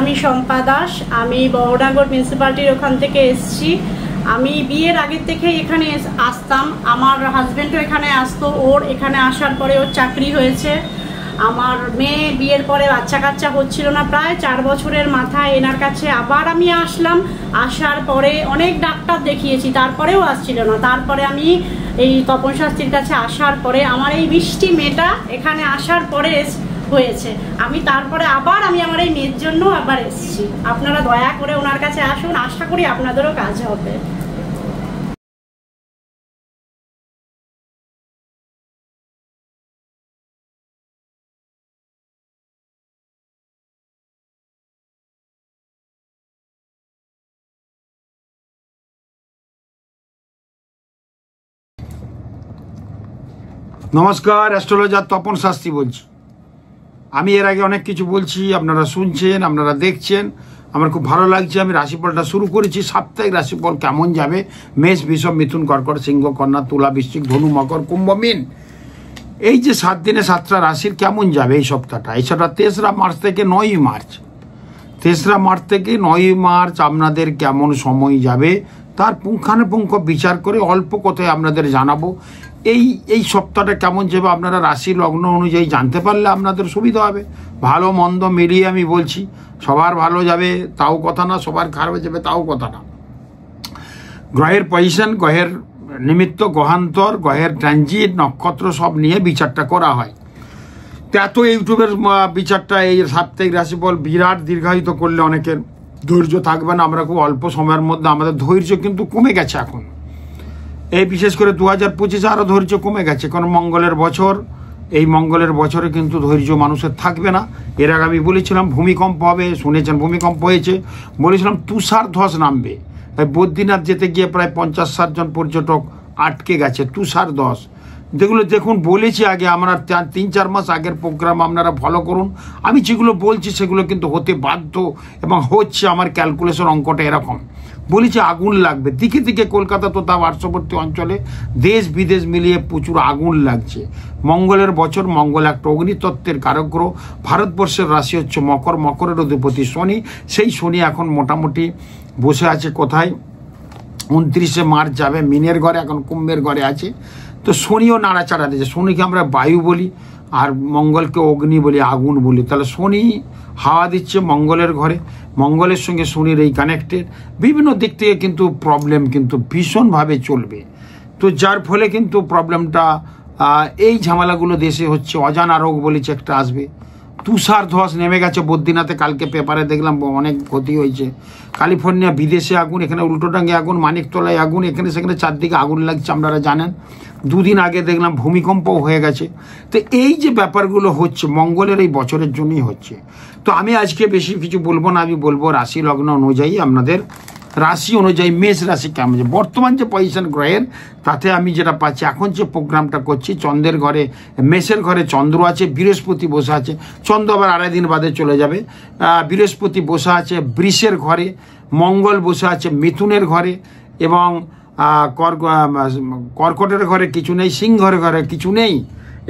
আমি শম্পা দাস, আমি বহরমপুর মিউনিসিপ্যালিটির ওখান থেকে এসেছি। আমি বিয়ের আগে থেকে এখানে আসতাম, আমার হাজব্যান্ডও এখানে আসতো। ওর এখানে আসার পরে ওর চাকরি হয়েছে। আমার মেয়ে বিয়ের পরে বাচ্চা কাচ্চা হচ্ছিল না, প্রায় 4 বছরের মাথায় এনার কাছে আবার আমি আসলাম। আসার পরে অনেক ডাক্তার দেখিয়েছি, তারপরেও আসছিল না। তারপরে আমি এই তপন শাস্ত্রীর কাছে আসার পরে আমার এই মিষ্টি মেয়েটা এখানে আসার পরে হয়েছে। আমি তারপরে আবার আমার এই মেয়ের জন্য আবার এসেছি। আপনারা দয়া করে ওনার কাছে আসুন, আশা করি আপনাদেরও কাজ হবে। নমস্কার, অ্যাস্ট্রোলজার তপন শাস্ত্রী বলছি। আমি এর আগে অনেক কিছু বলছি, আপনারা শুনছেন, আপনারা দেখছেন, আমার খুব ভালো লাগছে। আমি রাশিফলটা শুরু করেছি। সাপ্তাহিক রাশিফল কেমন যাবে? মেষ, বৃষভ, মিথুন, কর্কট, সিংহ, কন্যা, তুলা, বৃশ্চিক, ধনু, মকর, কুম্ভ, মীন। এই যে 7 দিনে 7টা রাশির কেমন যাবে এই সপ্তাহটা? এই সপ্তাহ 3রা মার্চ থেকে 9ই মার্চ, 3রা মার্চ থেকে 9ই মার্চ আপনাদের কেমন সময় যাবে তার পুঙ্খানুপুঙ্খ বিচার করে অল্প কথায় আপনাদের জানাবো। এই সপ্তাহটা কেমন যাবে আপনারা রাশি লগ্ন অনুযায়ী জানতে পারলে আপনাদের সুবিধা হবে। ভালো মন্দ মিলিয়ে আমি বলছি, সবার ভালো যাবে তাও কথা না, সবার খারাপ যাবে তাও কথা না। গ্রহের পজিশন, গ্রহের নিমিত্ত, গ্রহান্তর, গ্রহের ট্রানজিট, নক্ষত্র সব নিয়ে বিচারটা করা হয়। তো এত ইউটিউবের বিচারটা এই সাপ্তাহিক রাশিফল বিরাট দীর্ঘায়িত করলে অনেকের ধৈর্য থাকবে না। আমরা খুব অল্প সময়ের মধ্যে, আমাদের ধৈর্য কিন্তু কমে গেছে এখন। এই বিশেষ করে 2025 আরও ধৈর্য কমে গেছে, কারণ মঙ্গলের বছর। এই মঙ্গলের বছরে কিন্তু ধৈর্য মানুষের থাকবে না। এর আগে আমি বলেছিলাম ভূমিকম্প হবে, শুনেছেন ভূমিকম্প হয়েছে। বলেছিলাম তুষার ধস নামবে। তাই বদ্রীনাথ যেতে গিয়ে প্রায় 50-60 জন পর্যটক আটকে গেছে। তুষার ধস দেখুন বলেছি আগে, আমরা 3-4 মাস আগের প্রোগ্রাম আপনারা ফলো করুন। আমি যেগুলো বলছি সেগুলো কিন্তু হতে বাধ্য এবং হচ্ছে। আমার ক্যালকুলেশন অঙ্কটা এরকম বলেছি, আগুন লাগবে দিকে দিকে। কলকাতা তো তা পার্শ্ববর্তী অঞ্চলে দেশ বিদেশ মিলিয়ে প্রচুর আগুন লাগছে। মঙ্গলের বছর, মঙ্গল একটা অগ্নিতত্ত্বের কারক গ্রহ। ভারতবর্ষের রাশি হচ্ছে মকর, মকরের অধিপতি শনি। সেই শনি এখন মোটামুটি বসে আছে কোথায়? 29শে মার্চ যাবে মীনের ঘরে, এখন কুম্ভের ঘরে আছে। তো শনিও নাড়াচাড়া দিয়েছে। শনিকে আমরা বায়ু বলি আর মঙ্গলকে অগ্নি বলি, আগুন বলি। তাহলে শনি হাওয়া দিচ্ছে মঙ্গলের ঘরে, মঙ্গলের সঙ্গে শনির এই কানেক্টেড। বিভিন্ন দিক থেকে কিন্তু প্রবলেম কিন্তু ভীষণভাবে চলবে। তো যার ফলে কিন্তু প্রবলেমটা, এই ঝামেলাগুলো দেশে হচ্ছে। অজানা রোগ বলেছে একটা আসবে। তুষার ধস নেমে গেছে বদ্রীনাথে, কালকে পেপারে দেখলাম অনেক ক্ষতি হয়েছে। ক্যালিফোর্নিয়া বিদেশে আগুন, এখানে উল্টোডাঙ্গে আগুন, মানিকতলায় আগুন, এখানে সেখানে চারদিকে আগুন লাগছে, আপনারা জানেন। 2 দিন আগে দেখলাম ভূমিকম্পও হয়ে গেছে। তো এই যে ব্যাপারগুলো হচ্ছে মঙ্গলের এই বছরের জন্যই হচ্ছে। তো আমি আজকে বেশি কিছু বলবো না, আমি বলবো রাশি লগ্ন অনুযায়ী আপনাদের রাশি অনুযায়ী মেষ রাশি কেমন আছে। বর্তমান যে পজিশন গ্রহের, তাতে আমি যেটা পাচ্ছি, এখন যে প্রোগ্রামটা করছি, চন্দ্রের ঘরে, মেষের ঘরে চন্দ্র আছে, বৃহস্পতি বসে আছে। চন্দ্র আবার 2.5 দিন বাদে চলে যাবে। বৃহস্পতি বসে আছে বৃষের ঘরে, মঙ্গল বসে আছে মিথুনের ঘরে, এবং কর্কটের ঘরে কিছু নেই, সিংহের ঘরে কিছু নেই,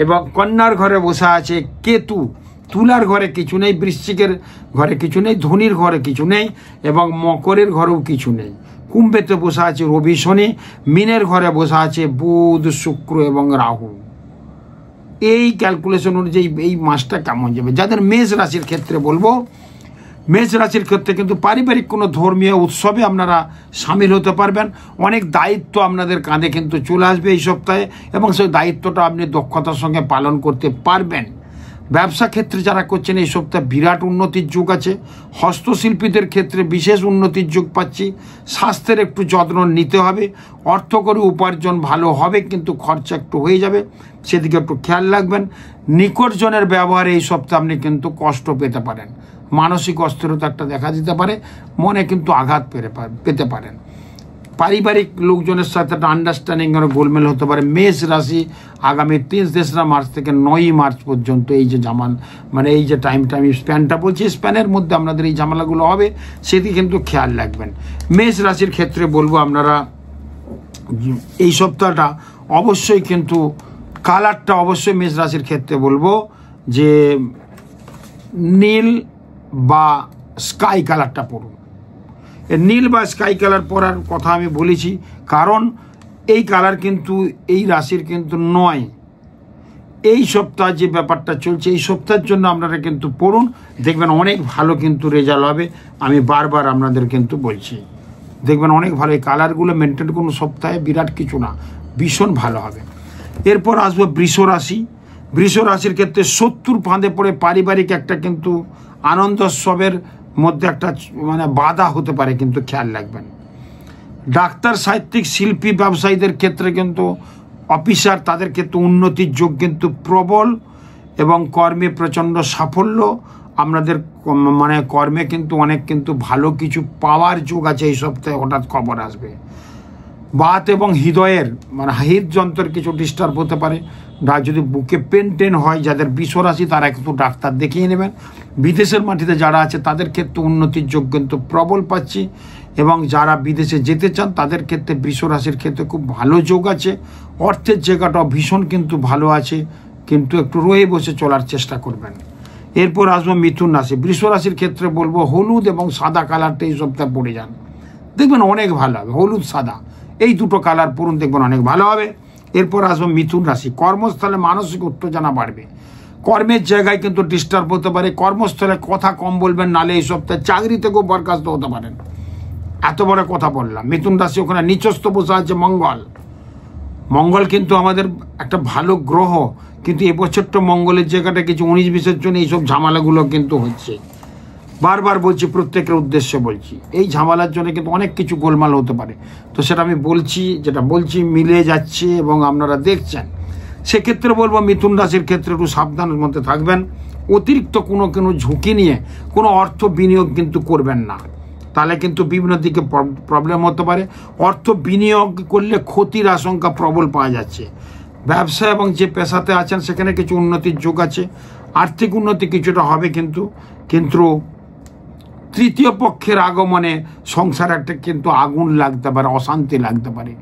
এবং কন্যার ঘরে বসে আছে কেতু, তুলার ঘরে কিছু নেই, বৃশ্চিকের ঘরে কিছু নেই, ধনির ঘরে কিছু নেই, এবং মকরের ঘরেও কিছু নেই। কুম্ভেতে বসে আছে রবি শনি, মীনের ঘরে বসে আছে বুধ, শুক্র এবং রাহু। এই ক্যালকুলেশন অনুযায়ী এই মাসটা কেমন যাবে? যাদের মেষ রাশির ক্ষেত্রে বলবো, মেষ রাশির ক্ষেত্রে কিন্তু পারিবারিক কোনো ধর্মীয় উৎসবে আপনারা সামিল হতে পারবেন। অনেক দায়িত্ব আপনাদের কাঁধে কিন্তু চলে আসবে এই সপ্তাহে, এবং সেই দায়িত্বটা আপনি দক্ষতার সঙ্গে পালন করতে পারবেন। ব্যবসা ক্ষেত্রে যারা করছেন এই সপ্তাহে বিরাট উন্নতির যুগ আছে। হস্তশিল্পীদের ক্ষেত্রে বিশেষ উন্নতির যুগ পাচ্ছি। স্বাস্থ্যের একটু যত্ন নিতে হবে। অর্থকরী উপার্জন ভালো হবে, কিন্তু খরচা একটু হয়ে যাবে, সেদিকে একটু খেয়াল রাখবেন। নিকটজনের ব্যবহারে এই সপ্তাহে আপনি কিন্তু কষ্ট পেতে পারেন। মানসিক অস্থিরতা একটা দেখা দিতে পারে, মনে কিন্তু আঘাত পেতে পারেন। পারিবারিক লোকজনের সাথে একটা আন্ডারস্ট্যান্ডিং গোলমেল হতে পারে। মেষ রাশি আগামী 3রা মার্চ থেকে 9ই মার্চ পর্যন্ত এই যে এই যে টাইমটা আমি স্প্যানটা বলছি, স্প্যানের মধ্যে আপনাদের এই ঝামেলাগুলো হবে, সেদিকে কিন্তু খেয়াল রাখবেন। মেষ রাশির ক্ষেত্রে বলবো আপনারা এই সপ্তাহটা অবশ্যই কিন্তু কালারটা অবশ্যই মেষ রাশির ক্ষেত্রে বলবো যে নীল বা স্কাই কালারটা পরুন। নীল বা স্কাই কালার পরার কথা আমি বলেছি, কারণ এই কালার কিন্তু এই রাশির কিন্তু নয়। এই সপ্তাহ যে ব্যাপারটা চলছে, এই সপ্তাহের জন্য আপনারা কিন্তু পড়ুন, দেখবেন অনেক ভালো কিন্তু রেজাল্ট হবে। আমি বারবার আপনাদের কিন্তু বলছি, দেখবেন অনেক ভালো। এই কালারগুলো মেনটেন কোনো সপ্তাহে বিরাট কিছু না, ভীষণ ভালো হবে। এরপর আসবো বৃষ রাশি। বৃষ রাশির ক্ষেত্রে শত্রুর ফাঁদে পড়ে পারিবারিক একটা কিন্তু আনন্দোৎসবের মধ্যে একটা মানে বাধা হতে পারে, কিন্তু খেয়াল রাখবেন। ডাক্তার, সাহিত্যিক, শিল্পী, ব্যবসায়ীদের ক্ষেত্রে কিন্তু অফিসার, তাদের ক্ষেত্রে উন্নতির যোগ কিন্তু প্রবল, এবং কর্মে প্রচণ্ড সাফল্য। আপনাদের মানে কর্মে কিন্তু অনেক কিন্তু ভালো কিছু পাওয়ার যোগ আছে এই সপ্তাহে, হঠাৎ খবর আসবে। বাত এবং হৃদয়ের মানে হৃদযন্ত্রের কিছু ডিস্টার্ব হতে পারে। যদি বুকে পেন টেন হয়, যাদের বৃষ রাশি তারা একটু ডাক্তার দেখিয়ে নেবেন। বিদেশের মাটিতে যারা আছে তাদের ক্ষেত্রে উন্নতির যোগ কিন্তু প্রবল পাচ্ছি, এবং যারা বিদেশে যেতে চান তাদের ক্ষেত্রে বৃষ রাশির ক্ষেত্রে খুব ভালো যোগ আছে। অর্থের জায়গাটাও ভীষণ কিন্তু ভালো আছে, কিন্তু একটু রয়ে বসে চলার চেষ্টা করবেন। এরপর আসবো মিথুন রাশি। বৃষ রাশির ক্ষেত্রে বলবো হলুদ এবং সাদা কালারটা এই সপ্তাহে পড়ে যান, দেখবেন অনেক ভালো হবে। হলুদ সাদা এই দুটো কালার পরুন, দেখবেন অনেক ভালো হবে। এরপর আসবো মিথুন রাশি। কর্মস্থলে মানসিক উত্তেজনা বাড়বে, কর্মের জায়গায় কিন্তু ডিস্টার্ব হতে পারে। কর্মস্থলে কথা কম বলবেন, নালে এই সপ্তাহে চাকরি থেকেও বরখাস্ত হতে পারেন। এত বড় কথা বললাম। মিথুন রাশি, ওখানে নিচস্থ বসে আছে মঙ্গল। মঙ্গল কিন্তু আমাদের একটা ভালো গ্রহ, কিন্তু এবছরটা মঙ্গলের জায়গাটা কিছু 19-20-এর জন্য এইসব ঝামেলাগুলো কিন্তু হচ্ছে। বারবার বলছি, প্রত্যেকের উদ্দেশ্যে বলছি, এই ঝামেলার জন্য কিন্তু অনেক কিছু গোলমাল হতে পারে। তো সেটা আমি বলছি, যেটা বলছি মিলে যাচ্ছে এবং আপনারা দেখছেন। সেক্ষেত্রে বলবো মিথুন রাশির ক্ষেত্রে একটু সাবধানের মধ্যে থাকবেন। অতিরিক্ত কোনো ঝুঁকি নিয়ে কোনো অর্থ বিনিয়োগ কিন্তু করবেন না, তাহলে কিন্তু বিভিন্ন দিকে প্রবলেম হতে পারে। অর্থ বিনিয়োগ করলে ক্ষতির আশঙ্কা প্রবল পাওয়া যাচ্ছে। ব্যবসা এবং যে পেশাতে আছেন সেখানে কিছু উন্নতির যোগ আছে, আর্থিক উন্নতি কিছুটা হবে, কিন্তু তৃতীয় পক্ষের আগমনে সংসারে একটা কিন্তু আগুন লাগতে পারে, অশান্তি লাগতে পারে।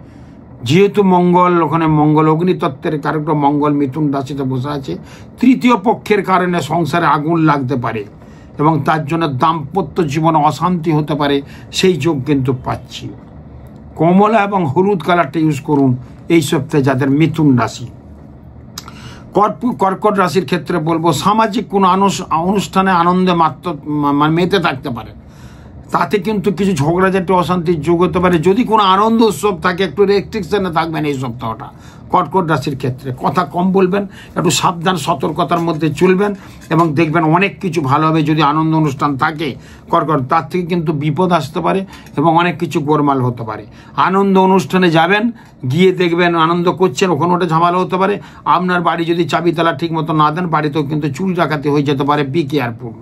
যেহেতু মঙ্গল, ওখানে মঙ্গল অগ্নিতত্ত্বের কারক মঙ্গল মিথুন রাশিতে বসে আছে, তৃতীয় পক্ষের কারণে সংসারে আগুন লাগতে পারে এবং তার জন্য দাম্পত্য জীবনে অশান্তি হতে পারে, সেই যোগ কিন্তু পাচ্ছি। কমলা এবং হলুদ কালারটা ইউজ করুন এই সপ্তাহে যাদের মিথুন রাশি। কর্কট রাশির ক্ষেত্রে বলবো সামাজিক কোনো অনুষ্ঠানে আনন্দে মেতে থাকতে পারে, তাতে কিন্তু কিছু ঝগড়াঝাটি অশান্তির যোগ হতে পারে। যদি কোনো আনন্দ উৎসব থাকে একটু রেস্ট্রিকশনে থাকবেন এই সপ্তাহটা। কর্কট রাশির ক্ষেত্রে কথা কম বলবেন, একটু সাবধান সতর্কতার মধ্যে চলবেন এবং দেখবেন অনেক কিছু ভালো হবে। যদি আনন্দ অনুষ্ঠান থাকে কর্কট, তার থেকে কিন্তু বিপদ আসতে পারে এবং অনেক কিছু গোলমাল হতে পারে। আনন্দ অনুষ্ঠানে যাবেন, গিয়ে দেখবেন আনন্দ করছেন, ওখানে ওটা ঝামেলা হতে পারে। আপনার বাড়ি যদি চাবি তালা ঠিক মতো না দেন, বাড়িতেও কিন্তু চুরি ডাকাতি হয়ে যেতে পারে। Be careful.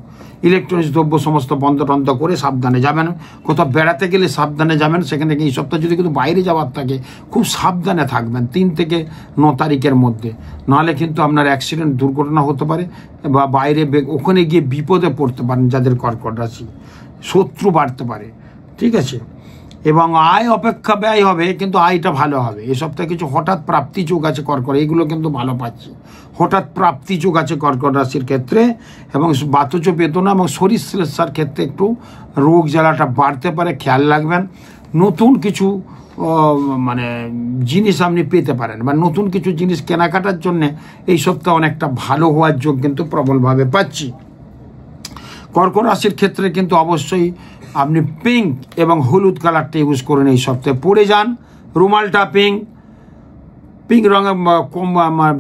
ইলেকট্রনিক্স দ্রব্য সমস্ত বন্ধ টন্ধ করে সাবধানে যাবেন। কোথাও বেড়াতে গেলে সাবধানে যাবেন। সেখানে এই সপ্তাহে যদি কিন্তু বাইরে যাওয়ার থাকে খুব সাবধানে থাকবেন 3 থেকে 9 তারিখের মধ্যে, নাহলে কিন্তু আপনার অ্যাক্সিডেন্ট দুর্ঘটনা হতে পারে বা বাইরে ওখানে গিয়ে বিপদে পড়তে পারেন। যাদের কর্কট রাশি, শত্রু বাড়তে পারে, ঠিক আছে। এবং আয় অপেক্ষা ব্যয় হবে, কিন্তু আয়টা ভালো হবে। এ সপ্তাহে কিছু হঠাৎ প্রাপ্তি যোগ আছে কর্কট, এইগুলো কিন্তু ভালো পাচ্ছি। হঠাৎ প্রাপ্তি যোগ আছে কর্কট রাশির ক্ষেত্রে, এবং বাতজ বেদনা এবং শরীর শ্লেষার ক্ষেত্রে একটু রোগ জ্বালাটা বাড়তে পারে, খেয়াল রাখবেন। নতুন কিছু মানে জিনিস আপনি পেতে পারেন, বা নতুন কিছু জিনিস কেনাকাটার জন্য এই সপ্তাহে অনেকটা ভালো হওয়ার যোগ কিন্তু প্রবলভাবে পাচ্ছি। কর্কট রাশির ক্ষেত্রে কিন্তু অবশ্যই আপনি পিঙ্ক এবং হলুদ কালারটা ইউজ করুন এই সপ্তাহে। পরে যান রুমালটা পিঙ্ক রঙের,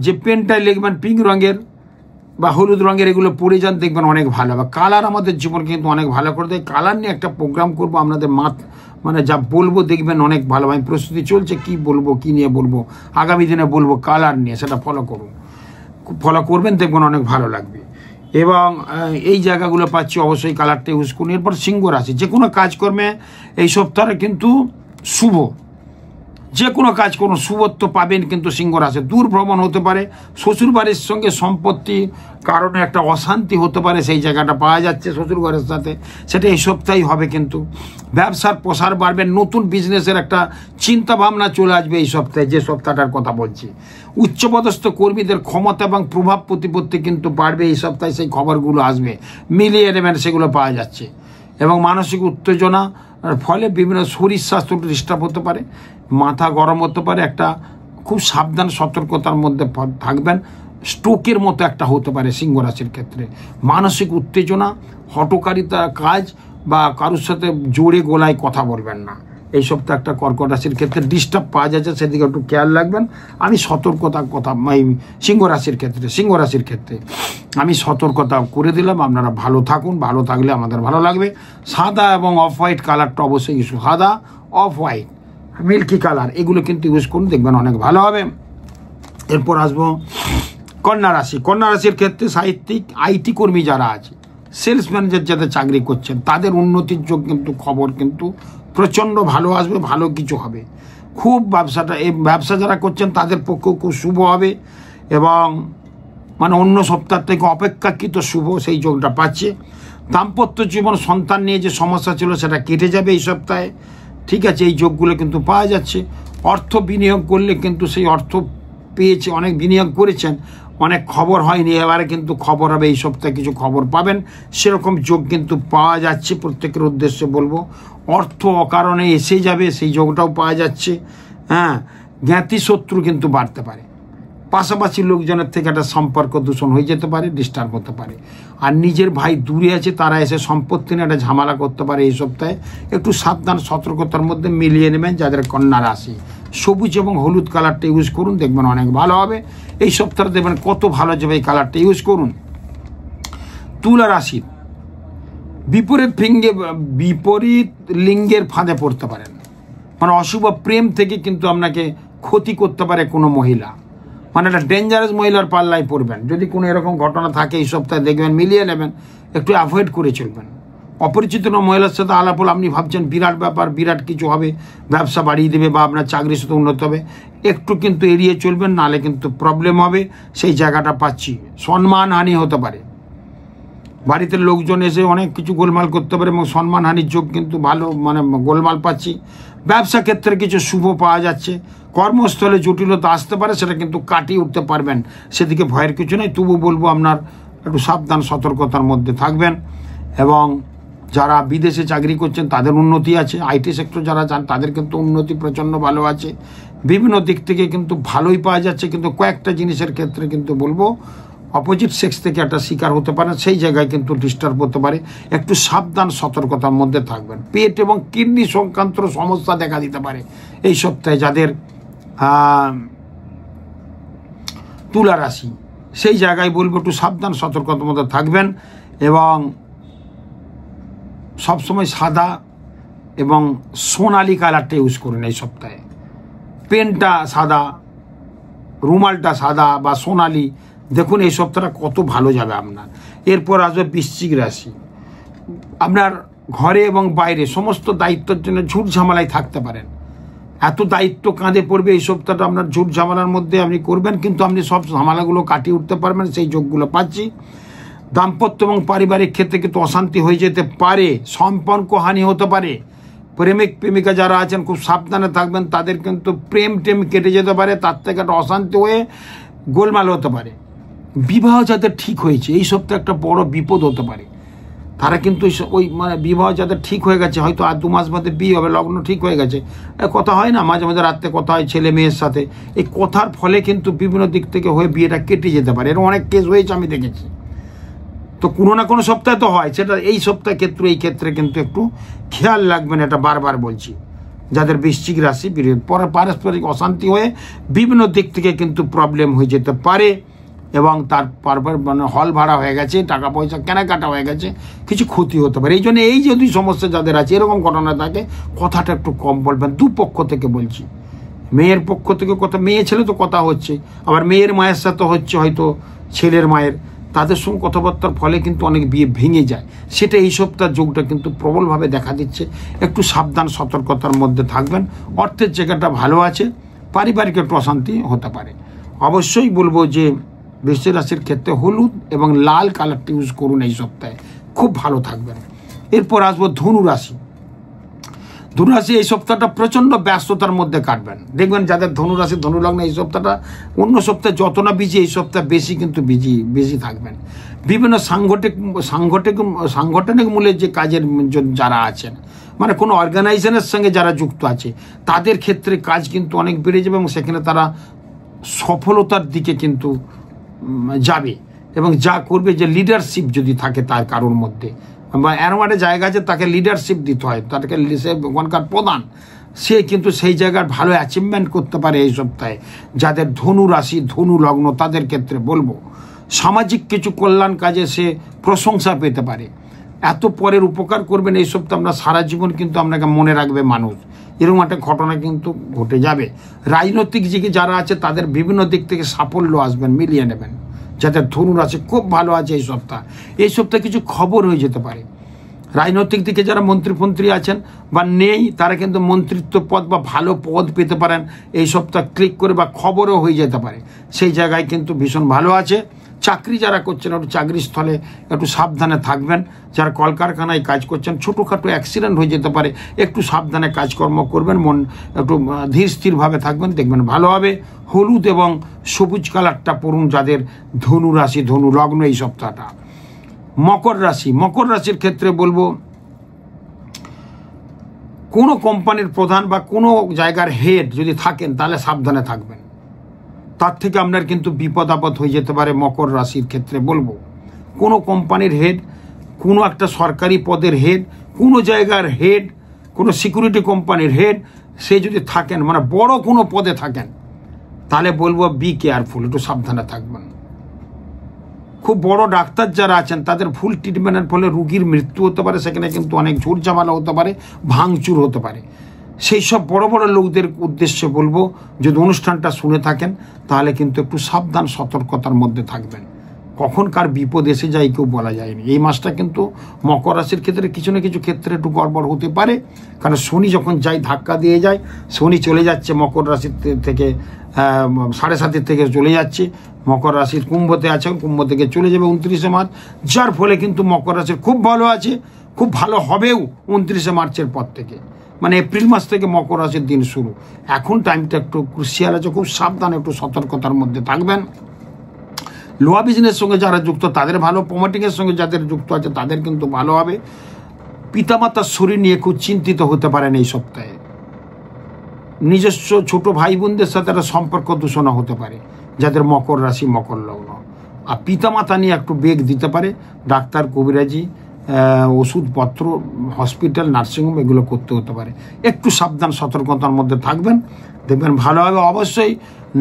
যে পেনটাই লিখবেন পিঙ্ক রঙের বা হলুদ রঙের, এগুলো পরে যান, দেখবেন অনেক ভালো হবে। কালার আমাদের জীবন কিন্তু অনেক ভালো করে দেয়। কালার নিয়ে একটা প্রোগ্রাম করবো আপনাদের মানে যা বলবো দেখবেন অনেক ভালো। আমি প্রস্তুতি চলছে, কি বলবো, কি নিয়ে বলবো, আগামী দিনে বলবো কালার নিয়ে, সেটা ফলো করবেন, দেখবেন অনেক ভালো লাগবে। এবং এই জায়গাগুলো পাচ্ছি, অবশ্যই কালারটা ইউজ করুন। এরপর সিংহ রাশি। যে কোনো কাজকর্মে এই সপ্তাহে কিন্তু শুভ, যে কোনো কাজ কোনো শুভত্ব পাবেন কিন্তু সিংহ রাশি। দূর ভ্রমণ হতে পারে, শ্বশুর বাড়ির সঙ্গে সম্পত্তির কারণে একটা অশান্তি হতে পারে, সেই জায়গাটা পাওয়া যাচ্ছে শ্বশুর ঘরের সাথে, সেটা এই সপ্তাহেই হবে। কিন্তু ব্যবসার প্রসার বাড়বে, নতুন বিজনেসের একটা চিন্তা ভাবনা চলে আসবে এই সপ্তাহে, যে সপ্তাহটার কথা বলছি। উচ্চপদস্থ কর্মীদের ক্ষমতা এবং প্রভাব প্রতিপত্তি কিন্তু বাড়বে এই সপ্তাহে, সেই খবরগুলো আসবে, মিলিয়ে নেবেন, সেগুলো পাওয়া যাচ্ছে। এবং মানসিক উত্তেজনা ফলে বিভিন্ন শরীর স্বাস্থ্য ডিস্টার্ব হতে পারে, মাথা গরম হতে পারে, একটা খুব সাবধান সতর্কতার মধ্যে থাকবেন। স্ট্রোকের মতো একটা হতে পারে সিংহ রাশির ক্ষেত্রে। মানসিক উত্তেজনা, হঠকারিতা কাজ বা কারোর সাথে জোরে গলায় কথা বলবেন না, এই সপ্তাহে একটা কর্কট রাশির ক্ষেত্রে ডিস্টার্ব পাওয়া যাচ্ছে, সেদিকে একটু খেয়াল রাখবেন। আমি সতর্কতার কথা সিংহ রাশির ক্ষেত্রে আমি সতর্কতা করে দিলাম। আপনারা ভালো থাকুন, ভালো থাকলে আমাদের ভালো লাগবে। সাদা এবং অফ হোয়াইট কালারটা অবশ্যই ইউজ করুন, সাদা অফ হোয়াইট মিল্কি কালার, এগুলো কিন্তু ইউজ করুন, দেখবেন অনেক ভালো হবে। এরপর আসবো কন্যা রাশি। কন্যা রাশির ক্ষেত্রে সাহিত্যিক, আইটি কর্মী যারা আছে, সেলস ম্যানেজার যাদের চাকরি করছেন, তাদের উন্নতির যোগ কিন্তু খবর কিন্তু প্রচণ্ড ভালো আসবে, ভালো কিছু হবে। খুব ব্যবসা যারা করছেন তাদের পক্ষেও খুব শুভ হবে এবং মানে অন্য সপ্তাহ থেকে অপেক্ষাকৃত শুভ সেই যোগটা পাচ্ছে। দাম্পত্য জীবন, সন্তান নিয়ে যে সমস্যা ছিল সেটা কেটে যাবে এই সপ্তাহে, ঠিক আছে, এই যোগগুলো কিন্তু পাওয়া যাচ্ছে। অর্থ বিনিয়োগ করলে কিন্তু সেই অর্থ পেয়েছে, অনেক বিনিয়োগ করেছেন, অনেক খবর হয়নি, এবারে কিন্তু খবর হবে, এই সপ্তাহে কিছু খবর পাবেন, সেরকম যোগ কিন্তু পাওয়া যাচ্ছে। প্রত্যেকের উদ্দেশ্যে বলবো অর্থ অকারণে এসে যাবে, সেই যোগটাও পাওয়া যাচ্ছে। হ্যাঁ, জ্ঞাতি শত্রু কিন্তু বাড়তে পারে, পাশাপাশি লোকজনের থেকে একটা সম্পর্ক দূষণ হয়ে যেতে পারে, ডিস্টার্ব হতে পারে। আর নিজের ভাই দূরে আছে, তারা এসে সম্পত্তি নিয়ে একটা ঝামেলা করতে পারে এই সপ্তাহে, একটু সাবধান সতর্কতার মধ্যে মিলিয়ে নেবেন। যাদের কন্যা রাশি, সবুজ এবং হলুদ কালারটা ইউজ করুন, দেখবেন অনেক ভালো হবে এই সপ্তাহে, দেখবেন কত ভালো যাবে, এই কালারটা ইউজ করুন। তুলা রাশি, বিপরীত লিঙ্গের ফাঁদে পড়তে পারেন, মানে অশুভ প্রেম থেকে কিন্তু আপনাকে ক্ষতি করতে পারে কোনো মহিলা, মানে একটা ডেঞ্জারাস মহিলার পাল্লায় পড়বেন। যদি কোনো এরকম ঘটনা থাকে এই সপ্তাহে, দেখবেন মিলিয়ে নেবেন, একটু অ্যাভয়েড করে চলবেন। অপরিচিত মহিলার সাথে আলাপ হলে আপনি ভাবছেন বিরাট ব্যাপার, বিরাট কিছু হবে, ব্যবসা বাড়িয়ে দেবে বা আপনার চাকরির সাথে উন্নত হবে, একটু কিন্তু এড়িয়ে চলবেন, নাহলে কিন্তু প্রবলেম হবে। সেই জায়গাটা পাচ্ছি। সম্মানহানি হতে পারে, বাড়িতে লোকজন এসে অনেক কিছু গোলমাল করতে পারে এবং সম্মানহানির যোগ কিন্তু ভালো, মানে গোলমাল পাচ্ছি। ব্যবসা ক্ষেত্রে কিছু শুভ পাওয়া যাচ্ছে। কর্মস্থলে জটিলতা আসতে পারে, সেটা কিন্তু কাটিয়ে উঠতে পারবেন, সেদিকে ভয়ের কিছু নেই। তবু বলবো আপনার একটু সাবধান সতর্কতার মধ্যে থাকবেন। এবং যারা বিদেশে চাকরি করছেন তাদের উন্নতি আছে, আইটি সেক্টর যারা যান তাদের কিন্তু উন্নতি প্রচণ্ড ভালো আছে, বিভিন্ন দিক থেকে কিন্তু ভালোই পাওয়া যাচ্ছে। কিন্তু কয়েকটা জিনিসের ক্ষেত্রে কিন্তু বলবো অপোজিট সেক্স থেকে একটা শিকার হতে পারে, সেই জায়গায় কিন্তু ডিস্টার্ব হতে পারে, একটু সাবধান সতর্কতার মধ্যে থাকবেন। পেট এবং কিডনি সংক্রান্ত সমস্যা দেখা দিতে পারে এই সপ্তাহে যাদের তুলা রাশি, সেই জায়গায় বলবো একটু সাবধান সতর্কতার মধ্যে থাকবেন এবং সবসময় সাদা এবং সোনালি কালারটা ইউজ করুন এই সপ্তাহে। পেনটা সাদা, রুমালটা সাদা বা সোনালি, দেখুন এই সপ্তাহটা কত ভালো যাবে আপনার। এরপর আসবে বৃশ্চিক রাশি। আপনার ঘরে এবং বাইরে সমস্ত দায়িত্বের জন্য ঝুট ঝামেলায় থাকতে পারেন, এত দায়িত্ব কাঁধে পড়বে এই সপ্তাহটা, আপনার ঝুট ঝামেলার মধ্যে আপনি করবেন, কিন্তু আপনি সব ঝামেলাগুলো কাটিয়ে উঠতে পারবেন, সেই যোগগুলো পাচ্ছি। দাম্পত্য এবং পারিবারিক ক্ষেত্রে কিন্তু অশান্তি হয়ে যেতে পারে, সম্পর্ক হানি হতে পারে। প্রেমিক প্রেমিকা যারা আছেন খুব সাবধানে থাকবেন, তাদের কিন্তু প্রেম কেটে যেতে পারে, তার থেকে একটা অশান্তি হয়ে গোলমাল হতে পারে। বিবাহ যাদের ঠিক হয়েছে এই সপ্তাহে একটা বড় বিপদ হতে পারে, তারা কিন্তু ওই মানে বিবাহ যাদের ঠিক হয়ে গেছে, হয়তো আর 2 মাস বাদে বিয়ে হবে, লগ্ন ঠিক হয়ে গেছে, কথা হয় না মাঝে মাঝে রাত্রে কথা হয় ছেলে মেয়ের সাথে, এই কথার ফলে কিন্তু বিভিন্ন দিক থেকে হয়ে বিয়েটা কেটে যেতে পারে, এরকম অনেক কেস হয়েছে আমি দেখেছি। তো কোনো না কোনো সপ্তাহে তো হয়, সেটা এই সপ্তাহে ক্ষেত্রে এই ক্ষেত্রে কিন্তু একটু খেয়াল রাখবেন, এটা বারবার বলছি। যাদের বৃশ্চিক রাশি, পরে পারস্পরিক অশান্তি হয়ে বিভিন্ন দিক থেকে কিন্তু প্রবলেম হয়ে যেতে পারে এবং তার পরপর মানে হল ভাড়া হয়ে গেছে, টাকা পয়সা কেনাকাটা হয়ে গেছে, কিছু ক্ষতি হতে পারে। এই জন্য এই যে দুই সমস্যা যাদের আছে, এরকম ঘটনা থাকে, কথাটা একটু কম বলবেন। দুপক্ষ থেকে বলছি, মেয়ের পক্ষ থেকে কথা, মেয়ে ছেলে তো কথা হচ্ছে, আবার মেয়ের মায়ের সাথে হচ্ছে হয়তো ছেলের মায়ের, তাদের সঙ্গে কথাবার্তার ফলে কিন্তু অনেক বিয়ে ভেঙে যায়, সেটা এই সপ্তাহ যোগটা কিন্তু প্রবলভাবে দেখা দিচ্ছে। একটু সাবধান সতর্কতার মধ্যে থাকবেন। অর্থের জায়গাটা ভালো আছে, পারিবারিক একটু অশান্তি হতে পারে। অবশ্যই বলবো যে বৃশ্চিক রাশির ক্ষেত্রে হলুদ এবং লাল কালারটি ইউজ করুন এই সপ্তাহে, খুব ভালো থাকবেন। এরপর আসবো ধনু রাশি। ধনুরাশি এই সপ্তাহটা প্রচণ্ড ব্যস্ততার মধ্যে কাটবেন। দেখবেন যাদের ধনুরাশি ধনুলগ্ন এই সপ্তাহটা অন্য সপ্তাহে যত না বিজি, এই সপ্তাহে বেশি কিন্তু বিজি থাকবেন। বিভিন্ন সাংগঠনিক মূল্যের যে কাজের যারা আছেন, মানে কোনো অর্গানাইজেশনের সঙ্গে যারা যুক্ত আছে, তাদের ক্ষেত্রে কাজ কিন্তু অনেক বেড়ে যাবে এবং সেখানে তারা সফলতার দিকে কিন্তু যাবে। এবং যা করবে, যে লিডারশিপ যদি থাকে তার কারোর মধ্যে বা এরকম একটা জায়গা আছে তাকে লিডারশিপ দিতে হয়, তাকে ওখানকার প্রধান, সে কিন্তু সেই জায়গার ভালো অ্যাচিভমেন্ট করতে পারে এই সপ্তাহে। যাদের ধনু রাশি ধনু লগ্ন তাদের ক্ষেত্রে বলবো সামাজিক কিছু কল্যাণ কাজে সে প্রশংসা পেতে পারে। এত পরের উপকার করবেন এই সপ্তাহে, আপনার সারা জীবন কিন্তু আপনাকে মনে রাখবে মানুষ, এরকম একটা ঘটনা কিন্তু ঘটে যাবে। রাজনৈতিক দিকে যারা আছে তাদের বিভিন্ন দিক থেকে সাফল্য আসবেন, মিলিয়ে নেবেন। যাদের ধনু রাশি খুব ভালো আছে এই সপ্তাহে কিছু খবর হয়ে যেতে পারে। রাজনৈতিক দিকে যারা মন্ত্রী আছেন বা নেই, তারা কিন্তু মন্ত্রিত্ব পদ বা ভালো পদ পেতে পারেন এই সপ্তাহ ক্লিক করে, বা খবরও হয়ে যেতে পারে, সেই জায়গায় কিন্তু ভীষণ ভালো আছে। চাকরি যারা করছেন একটু চাকরির স্থলে একটু সাবধানে থাকবেন। যারা কলকারখানায় কাজ করছেন ছোটোখাটো অ্যাক্সিডেন্ট হয়ে যেতে পারে, একটু সাবধানে কাজকর্ম করবেন, মন একটু ধীর স্থিরভাবে থাকবেন, দেখবেন ভালো হবে। হলুদ এবং সবুজ কালারটা পড়ুন যাদের ধনু রাশি ধনু লগ্ন এই সপ্তাহটা। মকর রাশির ক্ষেত্রে বলবো কোনো কোম্পানির প্রধান বা কোনো জায়গার হেড যদি থাকেন তাহলে সাবধানে থাকবেন, তার থেকে আপনার কিন্তু বিপদ আপদ হয়ে যেতে পারে। মকর রাশির ক্ষেত্রে বলবো কোনো কোম্পানির হেড, কোনো একটা সরকারি পদের হেড, কোনো জায়গার হেড, কোনো সিকিউরিটি কোম্পানির হেড, সে যদি থাকেন মানে বড় কোনো পদে থাকেন, তাহলে বলবো বি কেয়ারফুল, একটু সাবধানে থাকবেন। খুব বড় ডাক্তার যারা আছেন তাদের ভুল ট্রিটমেন্টের ফলে রুগীর মৃত্যু হতে পারে, সেখানে কিন্তু অনেক ঝুট ঝামেলা হতে পারে, ভাঙচুর হতে পারে। সেই সব বড় বড় লোকদের উদ্দেশ্যে বলবো, যদি অনুষ্ঠানটা শুনে থাকেন তাহলে কিন্তু একটু সাবধান সতর্কতার মধ্যে থাকবেন। কখন কার বিপদ এসে যায় কেউ বলা যায়নি। এই মাসটা কিন্তু মকর রাশির ক্ষেত্রে কিছু না কিছু ক্ষেত্রে একটু গড়বড় হতে পারে, কারণ শনি যখন যায় ধাক্কা দিয়ে যায়, শনি চলে যাচ্ছে মকর রাশির থেকে 7.5 থেকে চলে যাচ্ছে মকর রাশির কুম্ভতে আছে, কুম্ভ থেকে চলে যাবে 29শে মার্চ, যার ফলে কিন্তু মকর রাশির খুব ভালো আছে, খুব ভালো হবেও 29শে মার্চের পর থেকে, মানে এপ্রিল মাস থেকে মকর রাশির দিন শুরু। এখন টাইমটা একটু ক্রুশিয়াল আছে, খুব সাবধান একটু সতর্কতার মধ্যে থাকবেন। লোহা বিজনেসের সঙ্গে যারা যুক্ত তাদের ভালো, প্রমোটিংয়ের সঙ্গে যাদের যুক্ত আছে তাদের কিন্তু ভালো হবে। পিতামাতার শরীর নিয়ে খুব চিন্তিত হতে পারেন এই সপ্তাহে। নিজস্ব ছোট ভাই বোনদের সাথে একটা সম্পর্ক দূষণ হতে পারে যাদের মকর রাশি মকর লগ্ন। আর পিতামাতা নিয়ে একটু বেগ দিতে পারে, ডাক্তার কবিরাজি ওষুধপত্র হসপিটাল নার্সিংহোম এগুলো করতে হতে পারে। একটু সাবধান সতর্কতার মধ্যে থাকবেন, দেখবেন ভালো হবে। অবশ্যই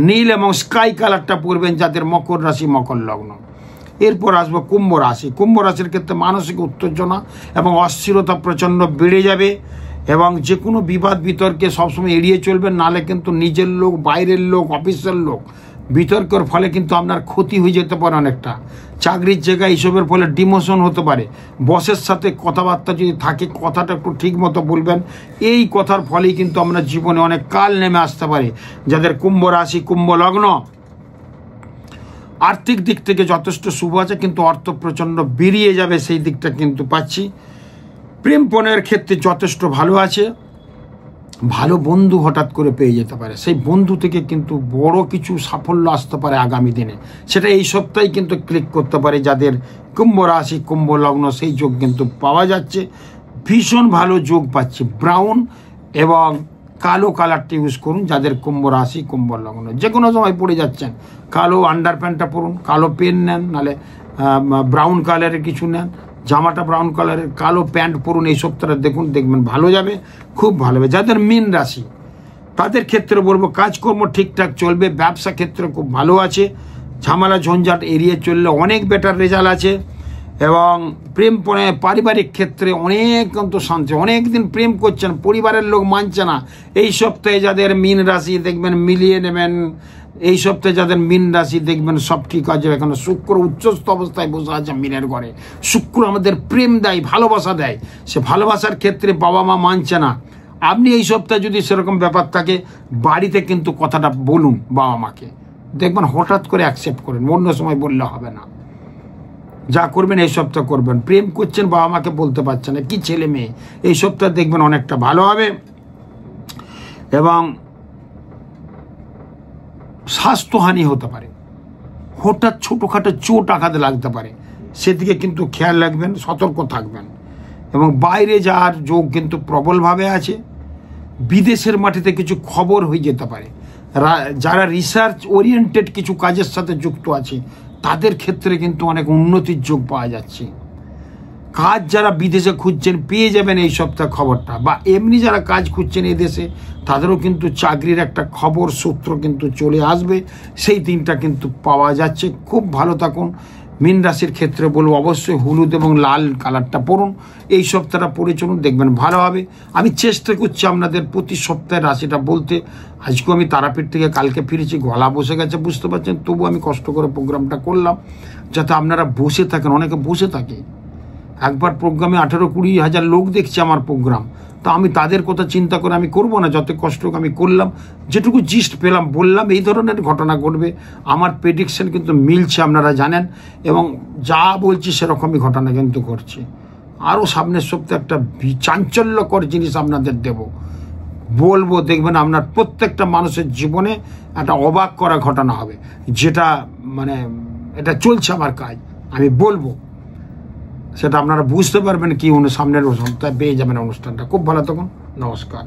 নীল এবং স্কাই কালারটা পরবেন যাদের মকর রাশি মকর লগ্ন। এরপর আসবো কুম্ভ রাশি। কুম্ভ রাশির ক্ষেত্রে মানসিক উত্তেজনা এবং অস্থিরতা প্রচণ্ড বেড়ে যাবে এবং যে কোনো বিবাদ বিতর্কে সবসময় এড়িয়ে চলবেন, নাহলে কিন্তু নিজের লোক বাইরের লোক অফিসের লোক বিতর্কের ফলে কিন্তু আপনার ক্ষতি হয়ে যেতে পারে অনেকটা। চাকরির জায়গায় এইসবের ফলে ডিমোশন হতে পারে। বসের সাথে কথাবার্তা যদি থাকে কথাটা একটু ঠিক মতো বলবেন, এই কথার ফলেই কিন্তু আপনার জীবনে অনেক কাল নেমে আসতে পারে। যাদের কুম্ভ রাশি কুম্ভ লগ্ন, আর্থিক দিক থেকে যথেষ্ট শুভ আছে, কিন্তু অর্থ প্রচণ্ড বেরিয়ে যাবে সেই দিকটা কিন্তু পাচ্ছি। প্রেম পণের ক্ষেত্রে যথেষ্ট ভালো আছে, ভালো বন্ধু হঠাৎ করে পেয়ে যেতে পারে, সেই বন্ধু থেকে কিন্তু বড় কিছু সাফল্য আসতে পারে আগামী দিনে, সেটা এই সপ্তাহে কিন্তু ক্লিক করতে পারে। যাদের কুম্ভ রাশি কুম্ভ লগ্ন সেই যোগ কিন্তু পাওয়া যাচ্ছে, ভীষণ ভালো যোগ পাচ্ছি। ব্রাউন এবং কালো কালারটা ইউজ করুন যাদের কুম্ভ রাশি কুম্ভ লগ্ন। যে কোনো সময় পরে যাচ্ছেন কালো আন্ডার প্যান্টটা পরুন, কালো পেন নেন, নাহলে ব্রাউন কালারের কিছু নেন, জামাটা ব্রাউন কালারের, কালো প্যান্ট পরুন। এই সপ্তাহে দেখুন, দেখবেন ভালো যাবে, খুব ভালো হবে। যাদের মীন রাশি তাদের ক্ষেত্রে বলবো কাজকর্ম ঠিকঠাক চলবে, ব্যবসা ক্ষেত্রে খুব ভালো আছে, ঝামেলা ঝঞ্ঝাট এড়িয়ে চললে অনেক বেটার রেজাল্ট আছে। এবং প্রেম পারিবারিক ক্ষেত্রে অনেক কিন্তু শান্তি, অনেক দিন প্রেম করছেন পরিবারের লোক মানছে না, এই সপ্তাহে যাদের মীন রাশি দেখবেন মিলিয়ে নেবেন। এই সপ্তাহে যাদের মীন রাশি দেখবেন সব ঠিক আছে। এখন শুক্র উচ্চস্থ অবস্থায় বসে আছে মীনের ঘরে। শুক্র আমাদের প্রেম দেয়, ভালোবাসা দেয়, সে ভালোবাসার ক্ষেত্রে বাবা মা মানছে না। আপনি এই সপ্তাহে যদি সেরকম ব্যাপার থাকে বাড়িতে কিন্তু কথাটা বলুন বাবা মাকে, দেখবেন হঠাৎ করে অ্যাকসেপ্ট করেন, অন্য সময় বললে হবে না। যা করবেন এই সপ্তাহ করবেন। প্রেম করছেন, বাবা মাকে বলতে পারছেন না, কি ছেলে মেয়ে, এই সপ্তাহ দেখবেন অনেকটা ভালো হবে। এবং স্বাস্থ্যহানি হতে পারে, হঠাৎ ছোটোখাটো চোট আঘাতে লাগতে পারে, সেদিকে কিন্তু খেয়াল রাখবেন, সতর্ক থাকবেন। এবং বাইরে যাওয়ার যোগ কিন্তু প্রবলভাবে আছে। বিদেশের মাটিতে কিছু খবর হয়ে যেতে পারে। যারা রিসার্চ ওরিয়েন্টেড কিছু কাজের সাথে যুক্ত আছে তাদের ক্ষেত্রে কিন্তু অনেক উন্নতির যোগ পাওয়া যাচ্ছে। কাজ যারা বিদেশে খুঁজছেন পেয়ে যাবেন এই সপ্তাহ খবরটা, বা এমনি যারা কাজ খুঁজছেন এই দেশে তাদেরও কিন্তু চাকরির একটা খবর সূত্র কিন্তু চলে আসবে, সেই দিনটা কিন্তু পাওয়া যাচ্ছে। খুব ভালো থাকুন। মীন রাশির ক্ষেত্রে বলবো অবশ্যই হলুদ এবং লাল কালারটা পরুন, এই সপ্তাহটা পরে চলুন, দেখবেন ভালো হবে। আমি চেষ্টা করছি আপনাদের প্রতি সপ্তাহে রাশিটা বলতে। আজকেও আমি তারাপীঠ থেকে কালকে ফিরেছি, গলা বসে গেছে বুঝতে পারছেন, তবু আমি কষ্ট করে প্রোগ্রামটা করলাম যাতে আপনারা বসে থাকেন। অনেকে বসে থাকে, একবার প্রোগ্রামে 18-20 হাজার লোক দেখছে আমার প্রোগ্রাম, তা আমি তাদের কথা চিন্তা করে আমি করব না? যত কষ্ট আমি করলাম, যেটুকু জিস্ট পেলাম বললাম। এই ধরনের ঘটনা ঘটবে, আমার প্রেডিকশন কিন্তু মিলছে আপনারা জানেন, এবং যা বলছি সেরকমই ঘটনা কিন্তু ঘটছে। আরও সামনের সপ্তাহে একটা চাঞ্চল্যকর জিনিস আপনাদের দেব, বলবো, দেখবেন আপনার প্রত্যেকটা মানুষের জীবনে একটা অবাক করা ঘটনা হবে, যেটা মানে এটা চলছে আমার কাজ, আমি বলবো, সেটা আপনারা বুঝতে পারবেন কি সামনের সপ্তাহে পেয়ে যাবেন অনুষ্ঠানটা। খুব ভালো থাকুন, নমস্কার।